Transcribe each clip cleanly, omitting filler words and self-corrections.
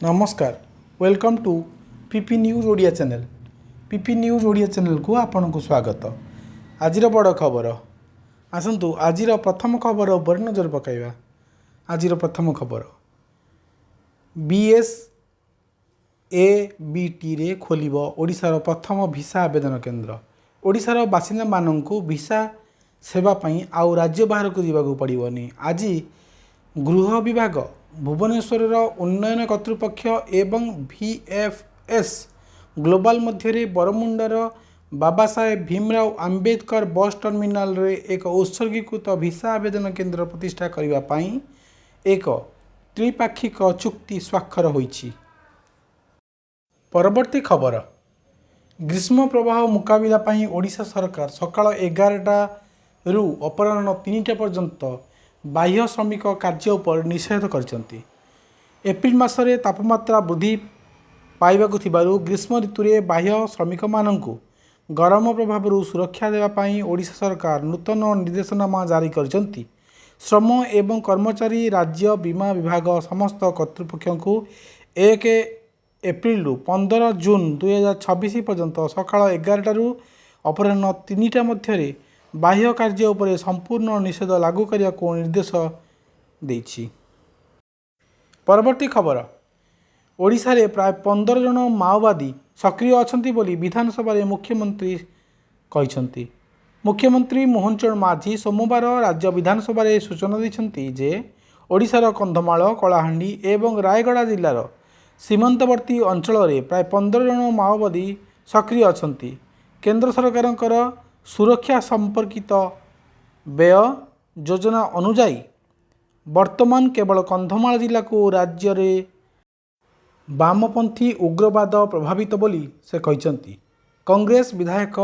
नमस्कार welcome to PP news Odia channel. PP news Odia channel को आपन को स्वागत। आजिर बड़ खबर आसतु आजिर प्रथम खबर उपर नजर पकाइबा। आजिर प्रथम खबर BSABT रे खोलिब ओडिशार प्रथम भिसा आवेदन केन्द्र। ओडिशार बासिंदा माननकु भिसा सेवा पई आउ राज्य बाहर को जीवाकू पड़िबनी। आज गृह विभाग भुवनेश्वर उन्नयन कर्तृपक्ष एवं VFS ग्लोबल मध्य बरमुंडार बाबा साहेब भीमराव आंबेडकर बस टर्मिनाल रे एक उत्सर्गीकृत भिसा आवेदन केन्द्र प्रतिष्ठा करने पाई एक त्रिपाक्षिक चुक्ति स्वाक्षर होईछि। परवर्ती खबर ग्रीष्म प्रवाह मुकाबिला पाई ओडिशा सरकार सकाळ 11टा रु अपराह्न 3टा पर्यंत बाह्य श्रमिक कार्य उपर निषेध करछन्ति। एप्रिल मासरे तापमात्रा वृद्धि पाइबाकु थिबारु ग्रीष्म ऋतु रे बाह्य श्रमिक माननकु गरम प्रभाव सुरक्षा देवा पाई ओडिशा सरकार नूतन निर्देशनामा जारी करछन्ति। श्रम एवं कर्मचारी राज्य बीमा विभाग समस्त कर्तृपक्षଙ୍କୁ 1 एप्रिल 15 जून 2026 पर्यंत सकाळ 11टा रु अपराह्न 3टा मध्यरे बाह्य कार्य उपरे संपूर्ण निषेध लागू करने को निर्देश देछि। परवर्ती खबर ओडिशा रे प्राय 15 जन माओवादी सक्रिय अछंती बोली विधानसभा रे मुख्यमंत्री कहिसंती। मुख्यमंत्री मोहन चरण माझी सोमवार राज्य विधानसभा रे सूचना दैछंती जे ओडिशार कंधमाल कलाहांडी एवं रायगड़ा जिल्लार सीमांतवर्ती अंचल रे प्राय 15 जन माओवादी सक्रिय अछंती। केंद्र सरकारଙ୍କର सुरक्षा संपर्कित व्यय योजना अनुजाई वर्तमान केवल कंधमाल जिला को राज्य रे वामपंथी उग्रवाद प्रभावित बोली से कहते। कांग्रेस विधायक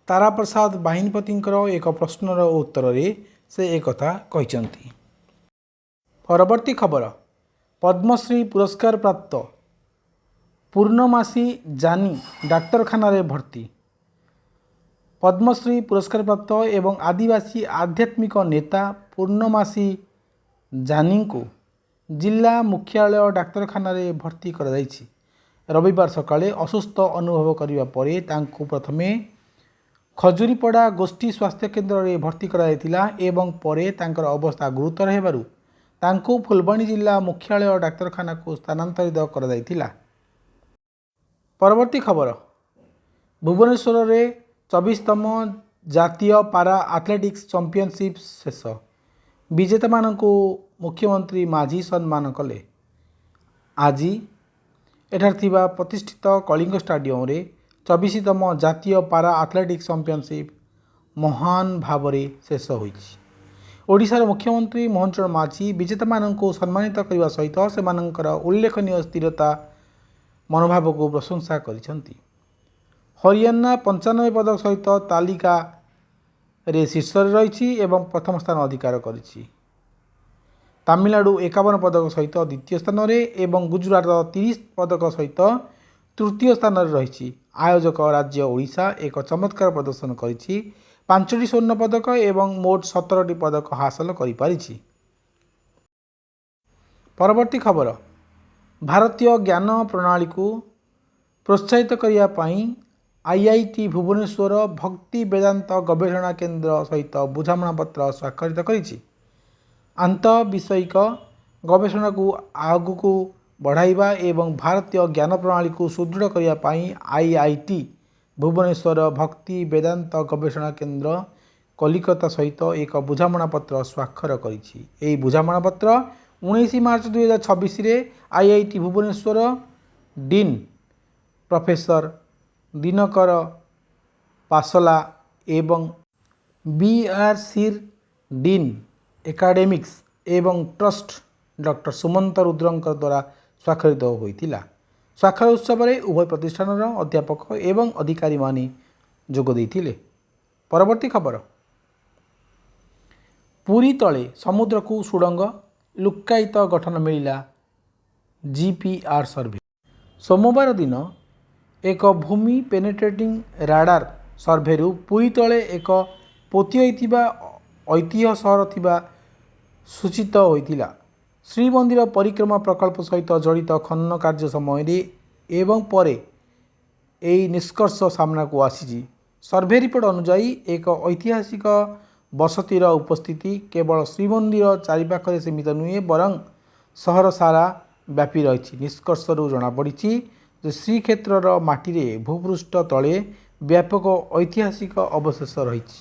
तारा प्रसाद बाहिनीपतिंकर एक प्रश्नर उत्तर रे से एक कथा कहते। परवर्ती खबर पद्मश्री पुरस्कार प्राप्त पूर्णमासी जानी डाक्तरखाना रे भर्ती। पद्मश्री पुरस्कार प्राप्त एवं आदिवासी आध्यात्मिक नेता पूर्णमासी जानी को जिला मुख्यालय डाक्तरखाना रे भर्ती करा जायछि। रविवार सकाळे असुस्थ अनुभव करिबा परे तांको प्रथमे खजुरीपड़ा गोष्ठी स्वास्थ्य केन्द्र रे भर्ती करा जायतिला एवं परे तांकर अवस्था गुरुतर हेबारु तांको फुलबाणी जिला मुख्यालय डाक्तरखाना को स्थानांतरित करा जायतिला। परवर्ती खबर भुवनेश्वर रे 24तम जातीय पारा एथलेटिक्स चैंपियनशिप शेष विजेता मानकु मुख्यमंत्री माझी सम्मान कले। आज एठार थिबा प्रतिष्ठित कलिंग स्टाडियम रे 24तम जातीय पारा एथलेटिक्स चैंपियनशिप महान भावरे शेष होईछि। ओडिशार मुख्यमंत्री मोहन चरण माझी विजेता मानकु सम्मानित करने सहित सेमानंकर उल्लेखनीय स्थिरता मनोभाव को प्रशंसा करिसंती। हरियाणा 95 पदक सहित तालिका रे शीर्ष रही एवं प्रथम स्थान अधिकार करिछि। तमिलनाडु 51 पदक सहित द्वितीय स्थान रे एवं गुजरात 30 पदक सहित तृतीय स्थान रे रही। आयोजक राज्य ओडिशा एक चमत्कार प्रदर्शन करिछि। 5टी स्वर्ण पदक एवं मोट 17टी पदक हासिल करि पारिछि। परवर्ती खबर भारतीय ज्ञान प्रणाली को प्रोत्साहित करिया पाई IIT भुवनेश्वर भक्ति वेदांत गवेषणा केन्द्र सहित बुझामणा पत्र स्वाक्षरित करिछि। आंत विषयिक गवेषणा को आगु बढ़ाइबा एवं भारतीय ज्ञान प्रणाली को सुदृढ़ करिया पाई IIT भुवनेश्वर भक्ति वेदांत गवेषणा केन्द्र कलिकता सहित एक बुझामणा पत्र स्वाक्षर करिछि। एही बुझामणा पत्र 19 मार्च 2026 रे IIT Bhubaneswar dean professor Dinakar Pasla एवं BRC डीन एकाडेमिक्स एवं ट्रस्ट डॉक्टर सुमंत रुद्रंक द्वारा स्वाक्षरित होइतिला। स्वाक्षर उत्सव में उभय प्रतिष्ठान अध्यापक एवं अधिकारी माने जोग देइथिले। परवर्ती खबर पुरी तले समुद्र को सुड़ंग लुक्कायित गठन मिला GPR सर्वे। सोमवार दिन एक भूमि पेनेट्रेटिंग राडार सर्भेरु पुरी तले एक पोती होइतिबा ऐतिह्य सहर थिबा सूचित होइतिला। ଶ୍ରୀମନ୍ଦିର ପରିକ୍ରମା ପ୍ରକଳ୍ପ ସହିତ ଜଡ଼ିତ ଖନନ କାର୍ଯ୍ୟ ସମୟରେ ଏବଂ ପରେ ଏହି ନିଷ୍କର୍ଷ ସାମ୍ନାକୁ ଆସିଛି। ସର୍ଭେ ରିପୋର୍ଟ ଅନୁଯାୟୀ ଏକ ଐତିହାସିକ ବସତିର ଉପସ୍ଥିତି କେବଳ ଶ୍ରୀମନ୍ଦିର ଚାରିପାଖରେ ସୀମିତ ନୁହେଁ ବରଂ ସହର ସାରା ବ୍ୟାପୀ ରହିଛି। ନିଷ୍କର୍ଷରୁ ଜଣାପଡ଼ିଛି ଯେ ଶ୍ରୀକ୍ଷେତ୍ରର ମାଟିରେ ଭୂପୃଷ୍ଠ ତଳେ ବ୍ୟାପକ ଐତିହାସିକ ଅବଶେଷ ରହିଛି।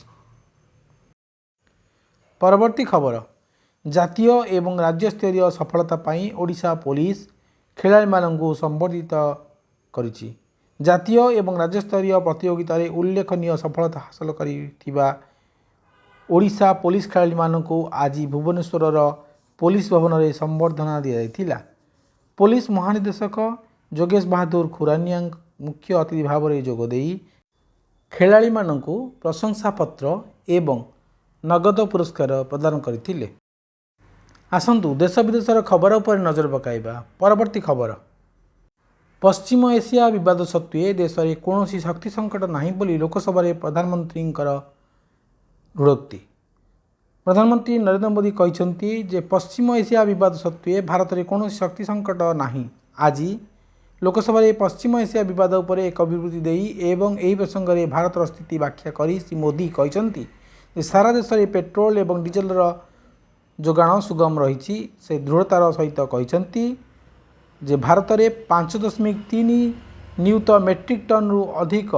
ପରବର୍ତ୍ତୀ ଖବର, ଜାତୀୟ ଏବଂ ରାଜ୍ୟସ୍ତରୀୟ ସଫଳତା ପାଇଁ ଓଡ଼ିଶା ପୋଲିସ ଖେଳାଳିମାନଙ୍କୁ ସମ୍ବର୍ଦ୍ଧିତ କରିଛି। ଜାତୀୟ ଏବଂ ରାଜ୍ୟସ୍ତରୀୟ ପ୍ରତିଯୋଗିତାରେ ଉଲ୍ଲେଖନୀୟ ସଫଳତା ହାସଲ କରିଥିବା ଓଡ଼ିଶା ପୋଲିସ ଖେଳାଳିମାନଙ୍କୁ ଆଜି ଭୁବନେଶ୍ୱରର ପୋଲିସ ଭବନରେ ସମ୍ବର୍ଦ୍ଧନା ଦିଆଯାଇଥିଲା। ପୋଲିସ ମହାନିର୍ଦ୍ଦେଶକ ଯୋଗେଶ ବାହାଦୁର ଖୁରାନିଆ ମୁଖ୍ୟ ଅତିଥି ଭାବରେ ଯୋଗଦେଇ ଖେଳାଳିମାନଙ୍କୁ ପ୍ରଶଂସାପତ୍ର ଏବଂ ନଗଦ ପୁରସ୍କାର ପ୍ରଦାନ କରିଥିଲେ। ଆସନ୍ତୁ ଦେଶ ବିଦେଶର ଖବର ଉପରେ ନଜର ପକାଇବା। ପରବର୍ତ୍ତୀ ଖବର, ପଶ୍ଚିମ ଏସିଆ ବିବାଦ ସତ୍ତ୍ୱେ ଦେଶରେ କୌଣସି ଶକ୍ତି ସଙ୍କଟ ନାହିଁ ବୋଲି ଲୋକସଭାରେ ପ୍ରଧାନମନ୍ତ୍ରୀଙ୍କର ଦୃଢ଼ୋକ୍ତି। ପ୍ରଧାନମନ୍ତ୍ରୀ ନରେନ୍ଦ୍ର ମୋଦି କହିଛନ୍ତି ଯେ ପଶ୍ଚିମ ଏସିଆ ବିବାଦ ସତ୍ତ୍ୱେ ଭାରତରେ କୌଣସି ଶକ୍ତି ସଙ୍କଟ ନାହିଁ। ଆଜି ଲୋକସଭାରେ ପଶ୍ଚିମ ଏସିଆ ବିବାଦ ଉପରେ ଏକ ବିବୃତ୍ତି ଦେଇ ଏବଂ ଏହି ପ୍ରସଙ୍ଗରେ ଭାରତର ସ୍ଥିତି ବ୍ୟାଖ୍ୟା କରି ଶ୍ରୀ ମୋଦି କହିଛନ୍ତି ଯେ ସାରା ଦେଶରେ ପେଟ୍ରୋଲ ଏବଂ ଡିଜେଲର ଯୋଗାଣ ସୁଗମ ରହିଛି। ସେ ଦୃଢ଼ତାର ସହିତ କହିଛନ୍ତି ଯେ ଭାରତରେ 5.3 ନିୟୁତ ମେଟ୍ରିକ ଟନ୍ରୁ ଅଧିକ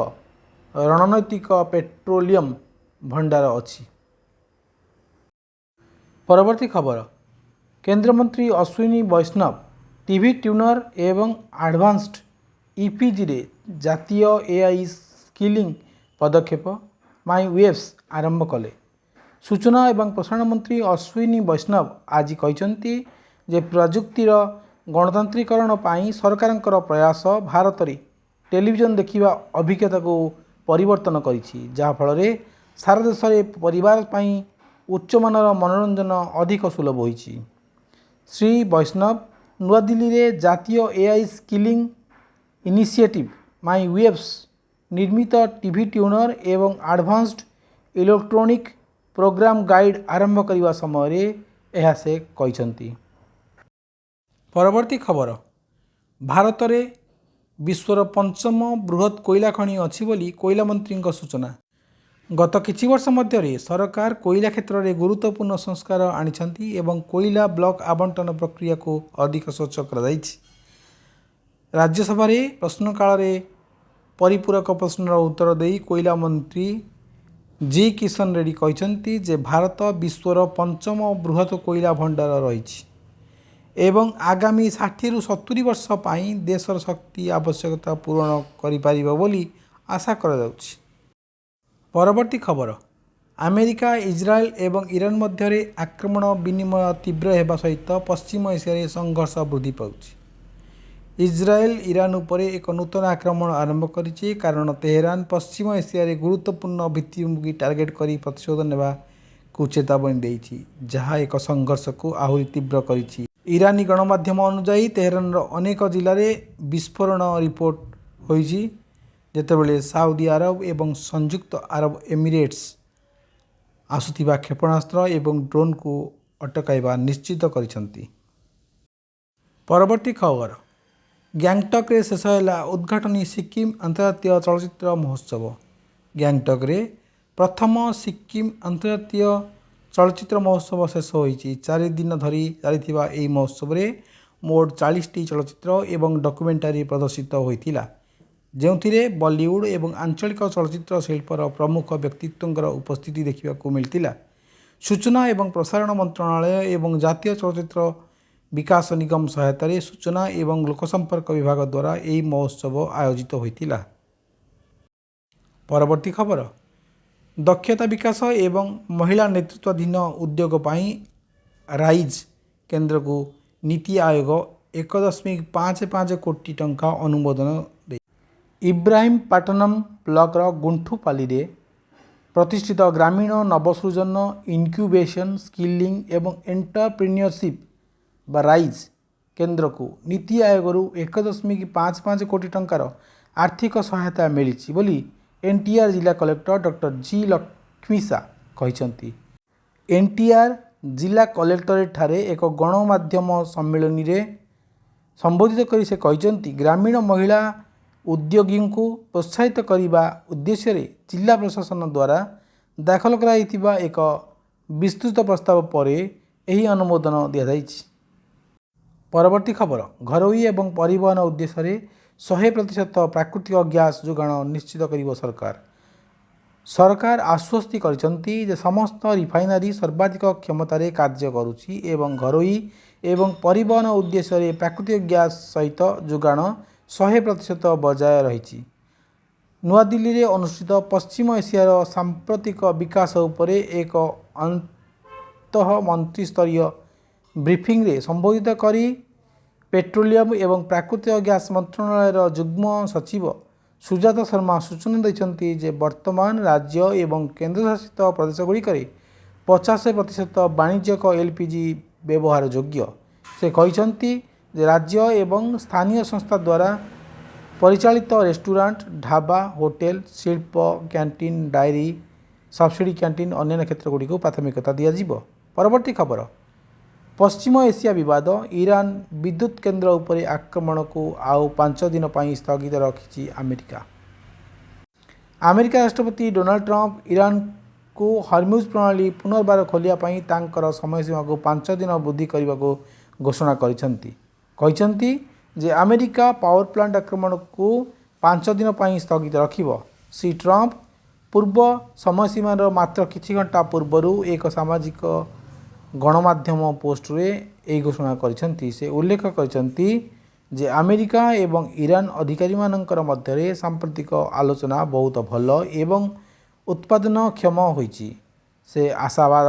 ରଣନୈତିକ ପେଟ୍ରୋଲିୟମ ଭଣ୍ଡାର ଅଛି। ପରବର୍ତ୍ତୀ ଖବର, କେନ୍ଦ୍ରମନ୍ତ୍ରୀ ଅଶ୍ୱିନୀ ବୈଷ୍ଣବ ଟିଭି ଟ୍ୟୁନର ଏବଂ ଆଡଭାନ୍ସଡ୍ ଇପିଜିରେ ଜାତୀୟ ଏଆଇ ସ୍କିଲିଂ ପଦକ୍ଷେପ ମାଇ ୱେଭ୍ସ ଆରମ୍ଭ କଲେ। ସୂଚନା ଏବଂ ପ୍ରସାରଣ ମନ୍ତ୍ରୀ ଅଶ୍ୱିନୀ ବୈଷ୍ଣବ ଆଜି କହିଛନ୍ତି ଯେ ପ୍ରଯୁକ୍ତିର ଗଣତାନ୍ତ୍ରିକରଣ ପାଇଁ ସରକାରଙ୍କର ପ୍ରୟାସ ଭାରତରେ ଟେଲିଭିଜନ ଦେଖିବା ଅଭିଜ୍ଞତାକୁ ପରିବର୍ତ୍ତନ କରିଛି, ଯାହାଫଳରେ ସାରା ଦେଶରେ ପରିବାର ପାଇଁ ଉଚ୍ଚମାନର ମନୋରଞ୍ଜନ ଅଧିକ ସୁଲଭ ହୋଇଛି। ଶ୍ରୀ ବୈଷ୍ଣବ ନୂଆଦିଲ୍ଲୀରେ ଜାତୀୟ ଏଆଇ ସ୍କିଲିଂ ଇନିସିଏଟିଭ୍ ମାଇ ୱେଭ୍ସ ନିର୍ମିତ ଟିଭି ଟ୍ୟୁନର ଏବଂ ଆଡଭାନ୍ସଡ୍ ଇଲେକ୍ଟ୍ରୋନିକ୍ ପ୍ରୋଗ୍ରାମ ଗାଇଡ୍ ଆରମ୍ଭ କରିବା ସମୟରେ ଏହା ସେ କହିଛନ୍ତି। ପରବର୍ତ୍ତୀ ଖବର, ଭାରତରେ ବିଶ୍ୱର ପଞ୍ଚମ ବୃହତ କୋଇଲା ଖଣି ଅଛି ବୋଲି କୋଇଲା ମନ୍ତ୍ରୀଙ୍କ ସୂଚନା। ଗତ କିଛି ବର୍ଷ ମଧ୍ୟରେ ସରକାର କୋଇଲା କ୍ଷେତ୍ରରେ ଗୁରୁତ୍ୱପୂର୍ଣ୍ଣ ସଂସ୍କାର ଆଣିଛନ୍ତି ଏବଂ କୋଇଲା ବ୍ଲକ ଆବଣ୍ଟନ ପ୍ରକ୍ରିୟାକୁ ଅଧିକ ସ୍ୱଚ୍ଛ କରାଯାଇଛି। ରାଜ୍ୟସଭାରେ ପ୍ରଶ୍ନକାଳରେ ପରିପୂରକ ପ୍ରଶ୍ନର ଉତ୍ତର ଦେଇ କୋଇଲା ମନ୍ତ୍ରୀ ଜି କିଶନ ରେଡ୍ଡି କହିଛନ୍ତି ଯେ ଭାରତ ବିଶ୍ୱର ପଞ୍ଚମ ବୃହତ କୋଇଲା ଭଣ୍ଡାର ରହିଛି ଏବଂ ଆଗାମୀ 60ରୁ 70 ବର୍ଷ ପାଇଁ ଦେଶର ଶକ୍ତି ଆବଶ୍ୟକତା ପୂରଣ କରିପାରିବ ବୋଲି ଆଶା କରାଯାଉଛି। ପରବର୍ତ୍ତୀ ଖବର, ଆମେରିକା, ଇସ୍ରାଏଲ ଏବଂ ଇରାନ ମଧ୍ୟରେ ଆକ୍ରମଣ ବିନିମୟ ତୀବ୍ର ହେବା ସହିତ ପଶ୍ଚିମ ଏସିଆରେ ସଂଘର୍ଷ ବୃଦ୍ଧି ପାଉଛି। ଇସ୍ରାଏଲ ଇରାନ ଉପରେ ଏକ ନୂତନ ଆକ୍ରମଣ ଆରମ୍ଭ କରିଛି କାରଣ ତେହେରାନ ପଶ୍ଚିମ ଏସିଆରେ ଗୁରୁତ୍ୱପୂର୍ଣ୍ଣ ଭିତ୍ତିଭୂମିକୁ ଟାର୍ଗେଟ କରି ପ୍ରତିଶୋଧ ନେବାକୁ ଚେତାବନୀ ଦେଇଛି, ଯାହା ଏକ ସଂଘର୍ଷକୁ ଆହୁରି ତୀବ୍ର କରିଛି। ଇରାନୀ ଗଣମାଧ୍ୟମ ଅନୁଯାୟୀ ତେହେରାନର ଅନେକ ଜିଲ୍ଲାରେ ବିସ୍ଫୋରଣ ରିପୋର୍ଟ ହୋଇଛି, ଯେତେବେଳେ ସାଉଦି ଆରବ ଏବଂ ସଂଯୁକ୍ତ ଆରବ ଏମିରେଟ୍ସ ଆସୁଥିବା କ୍ଷେପଣାସ୍ତ୍ର ଏବଂ ଡ୍ରୋନ୍କୁ ଅଟକାଇବା ନିଶ୍ଚିତ କରିଛନ୍ତି। ପରବର୍ତ୍ତୀ ଖବର, ଗ୍ୟାଙ୍ଗଟକ୍ରେ ଶେଷ ହେଲା ଉଦ୍ଘାଟନୀ ସିକ୍କିମ ଅନ୍ତର୍ଜାତୀୟ ଚଳଚ୍ଚିତ୍ର ମହୋତ୍ସବ। ଗ୍ୟାଙ୍ଗଟକ୍ରେ ପ୍ରଥମ ସିକ୍କିମ ଅନ୍ତର୍ଜାତୀୟ ଚଳଚ୍ଚିତ୍ର ମହୋତ୍ସବ ଶେଷ ହୋଇଛି। 4 ଦିନ ଧରି ଚାଲିଥିବା ଏହି ମହୋତ୍ସବରେ ମୋଟ 40ଟି ଚଳଚ୍ଚିତ୍ର ଏବଂ ଡକୁମେଣ୍ଟାରୀ ପ୍ରଦର୍ଶିତ ହୋଇଥିଲା, ଯେଉଁଥିରେ ବଲିଉଡ୍ ଏବଂ ଆଞ୍ଚଳିକ ଚଳଚ୍ଚିତ୍ର ଶିଳ୍ପର ପ୍ରମୁଖ ବ୍ୟକ୍ତିତ୍ୱଙ୍କର ଉପସ୍ଥିତି ଦେଖିବାକୁ ମିଳିଥିଲା। ସୂଚନା ଏବଂ ପ୍ରସାରଣ ମନ୍ତ୍ରଣାଳୟ ଏବଂ ଜାତୀୟ ଚଳଚ୍ଚିତ୍ର ବିକାଶ ନିଗମ ସହାୟତାରେ ସୂଚନା ଏବଂ ଲୋକସମ୍ପର୍କ ବିଭାଗ ଦ୍ୱାରା ଏହି ମହୋତ୍ସବ ଆୟୋଜିତ ହୋଇଥିଲା। ପରବର୍ତ୍ତୀ ଖବର, ଦକ୍ଷତା ବିକାଶ ଏବଂ ମହିଳା ନେତୃତ୍ୱାଧୀନ ଉଦ୍ୟୋଗ ପାଇଁ ରାଇଜ୍ କେନ୍ଦ୍ରକୁ ନୀତି ଆୟୋଗ 1.55 କୋଟି ଟଙ୍କା ଅନୁମୋଦନ ଦେଇଛି। ଇବ୍ରାହିମପାଟନମ ବ୍ଲକର ଗୁଣ୍ଠୁପାଲିରେ ପ୍ରତିଷ୍ଠିତ ଗ୍ରାମୀଣ ନବସୃଜନ, ଇନକ୍ୟୁବେସନ, ସ୍କିଲିଂ ଏବଂ ଏଣ୍ଟରପ୍ରିନିୟରସିପ୍ ବା ରାଇଜ୍ କେନ୍ଦ୍ରକୁ ନୀତି ଆୟୋଗରୁ 1.55 କୋଟି ଟଙ୍କାର ଆର୍ଥିକ ସହାୟତା ମିଳିଛି ବୋଲି ଏନ୍ଟିଆର ଜିଲ୍ଲା କଲେକ୍ଟର ଡକ୍ଟର ଜି ଲକ୍ଷ୍ମୀସା କହିଛନ୍ତି। ଏନ୍ଟିଆର जिला कलेक्टरेट ठारे एक गणमाध्यम सम्मेलन में संबोधित कर से कहते ग्रामीण महिला उद्योगी को प्रोत्साहित करने उद्देश्य जिला प्रशासन द्वारा दाखल कराइथिबा एक विस्तृत प्रस्ताव पर यही अनुमोदन दि जाइछि। परवर्ती खबर घरोई एवं परिवहन उद्देश्य 100% प्राकृतिक गैस जोगाण निश्चित करिब सरकार। सरकार आश्वस्ति करछंती जे समस्त रिफाइनरी सर्वाधिक क्षमतार कार्य करुछि एवं घरोई एवं परिवहन उद्देश्य प्राकृतिक गैस सहित जोगाण 100% बजाय रही। नुआदिल्ली रे अनुष्ठित पश्चिम एशियार सांप्रतिक विकास उपरे एक अंतः मंत्रिस्तरीय ब्रीफिंग रे संबोधित करी पेट्रोलियम एवं प्राकृतिक गैस मंत्रणालय जुग्म सचिव सुजाता शर्मा सूचना देते जे वर्तमान राज्य एवं केन्द्रशासित प्रदेशगुड़िक 50% वाणिज्यिक एलपीजी व्यवहार योग्य। से कहते जे राज्य एवं स्थानीय संस्था द्वारा परिचालित रेस्टोरेंट ढाबा होटेल शिल्प कैंटीन डायरी सब्सिडी कैंटीन अन्य क्षेत्रगुड़ी प्राथमिकता दिज्व। परवर्ती खबर पश्चिम एशिया विवाद ईरान विद्युत केन्द्र उपरे आक्रमण को आउ 5 दिन पर स्थगित रखी अमेरिका। अमेरिका राष्ट्रपति डोनाल्ड ट्रंप ईरान को हर्मुज प्रणाली पुनर्बार खोलियापाई तांकर समयसीमा को 5 दिन वृद्धि करने को घोषणा कहते जे अमेरिका पावर प्लांट आक्रमण को 5 दिन पर स्थगित रखिब। श्री ट्रंप पूर्व समयसीमार मात्र किछि घंटा पूर्व एक सामाजिक गणमाध्यम पोस्ट रे यही घोषणा करछंती। से उल्लेख करछंती जे अमेरिका एवं ईरान अधिकारी मानकर मध्य सांप्रतिक आलोचना बहुत भल एवं उत्पादनक्षम होईची। से आशावाद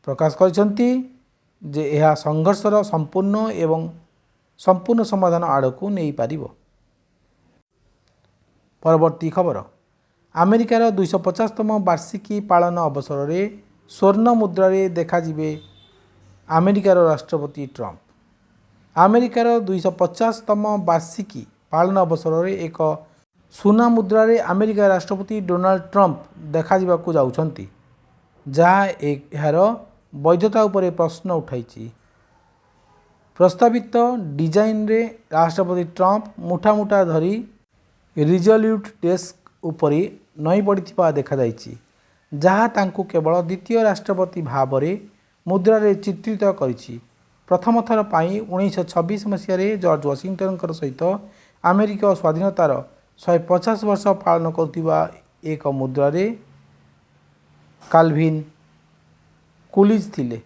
प्रकाश करछंती जे यह संघर्षर संपूर्ण समाधान आड़कू नहीं पारिबो। परवर्ती खबर अमेरिकार 250तम वार्षिकी पालन अवसर में स्वर्ण मुद्रारे देखाजिबे अमेरिकार राष्ट्रपति ट्रंप। अमेरिकार 250तम वार्षिकी पालन अवसर में एक सुना मुद्रारे अमेरिका राष्ट्रपति डोनाल्ड ट्रंप देखाजिबाकू जाउछंती जहाँ यार वैधता उपरे प्रश्न उठाई। प्रस्तावित डिजाइन रे राष्ट्रपति ट्रंप मुठा मुठा धरी रिजोल्यूट डेस्क उपरे नई पड़िथिबा देखा जाइछि जहाँ तांकु केवल द्वितीय राष्ट्रपति भाव में मुद्रारे चित्रित करिछि। प्रथम थर पाई 1926 मसीह जॉर्ज वाशिंगटन सहित अमेरिका स्वाधीनतार 150 वर्ष पालन करुवा एक मुद्रारे काल्विन कुलिज थिले।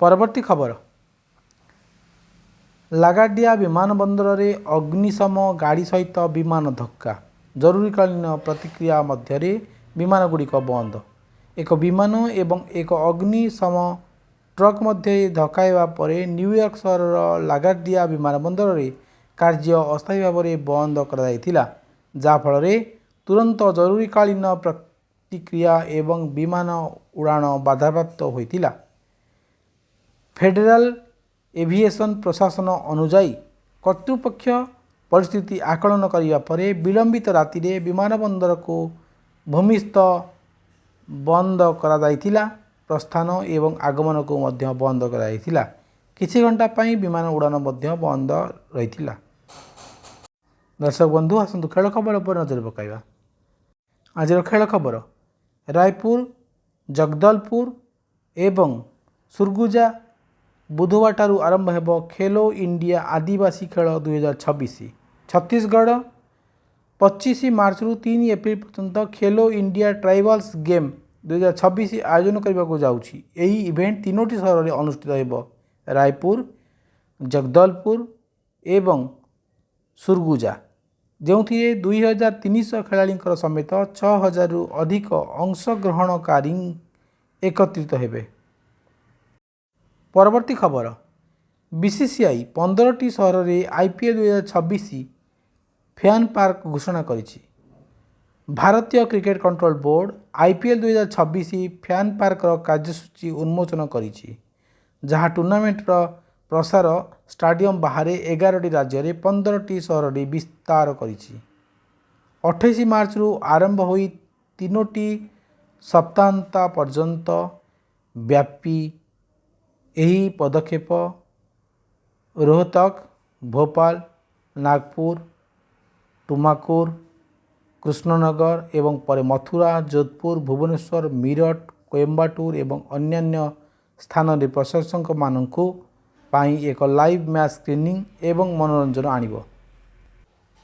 परवर्ती खबर लागार्डिया विमानबंदर रे अग्निशम गाड़ी सहित विमान धक्का जरूरीकालीन प्रतिक्रिया मध्य विमान गुड़िक बंद। एक विमान एवं एक अग्निशम ट्रक मध्य धक्का पर न्यूयॉर्क सहर लागार्डिया विमानबंदर रे कार्य अस्थायी भाव में बंद कर जाफल तुरंत जरूरीकालीन प्रतिक्रिया एवं विमान उड़ान बाधाप्राप्त होइतिला। फेडरल एविएशन प्रशासन अनुजाई कर्तृपक्ष परिस्थिति आकलन करने पर विलंबित राति रे विमानबंदर को भूमिस्थ बंद करा जाइथिला। प्रस्थान एवं आगमन को मध्य बंद करा जाइथिला। किछि घंटा पई विमान उड़ान मध्य बंद रहिथिला। दर्शक बंधु आसंतु खेल खबर पर नजर पकाइबा। आज खेल खबर रायपुर जगदलपुर एवं सुरगुजा बुधवार ठारू आरंभ हेबो खेलो इंडिया आदिवासी खेल 2026। छत्तीसगढ़ 25 मार्च रु 3 एप्रिल पर्यंत खेलो इंडिया ट्राइबल्स गेम 2026 आयोजन करने को जाउछि। एही इवेंट तीनोटी सहर में अनुष्ठित हेबो रायपुर जगदलपुर एवं सुरगुजा जो 2300 खेलाड़ी समेत 6000 रु अधिक अंशग्रहणकारी एकत्रित हेबे। परवर्ती खबर बीसीसीआई 15टी सहर में आईपीएल 2026 फैन पार्क घोषणा करिछि। भारतीय cricket control board IPL 2026 fan park कार्यसूची उन्मोचन करिछि जहाँ टूर्नामेंट प्रसार स्टाडियम बाहर 11टी राज्य में 15टी सहर में विस्तार करिछि। 28 मार्च रु आरंभ होई तीनोटी ସପ୍ତାହାନ୍ତ ପର୍ଯ୍ୟନ୍ତ ବ୍ୟାପୀ ଏହି ପଦକ୍ଷେପ ରୋହତକ, ଭୋପାଳ, ନାଗପୁର, ଟୁମାକୁର, କୃଷ୍ଣନଗର ଏବଂ ପରେ ମଥୁରା, ଯୋଧପୁର, ଭୁବନେଶ୍ୱର, ମିରଟ, କୋଏମ୍ବାଟୁର ଏବଂ ଅନ୍ୟାନ୍ୟ ସ୍ଥାନରେ ପ୍ରଶଂସକମାନଙ୍କୁ ପାଇଁ ଏକ ଲାଇଭ୍ ମ୍ୟାଚ୍ ସ୍କ୍ରିନିଂ ଏବଂ ମନୋରଞ୍ଜନ ଆଣିବ।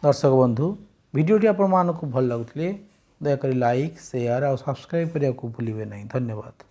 ଦର୍ଶକ ବନ୍ଧୁ, ଭିଡ଼ିଓଟି ଆପଣମାନଙ୍କୁ ଭଲ ଲାଗୁଥିଲେ ଦୟାକରି ଲାଇକ୍, ସେୟାର ଆଉ ସବସ୍କ୍ରାଇବ୍ କରିବାକୁ ଭୁଲିବେ ନାହିଁ। ଧନ୍ୟବାଦ।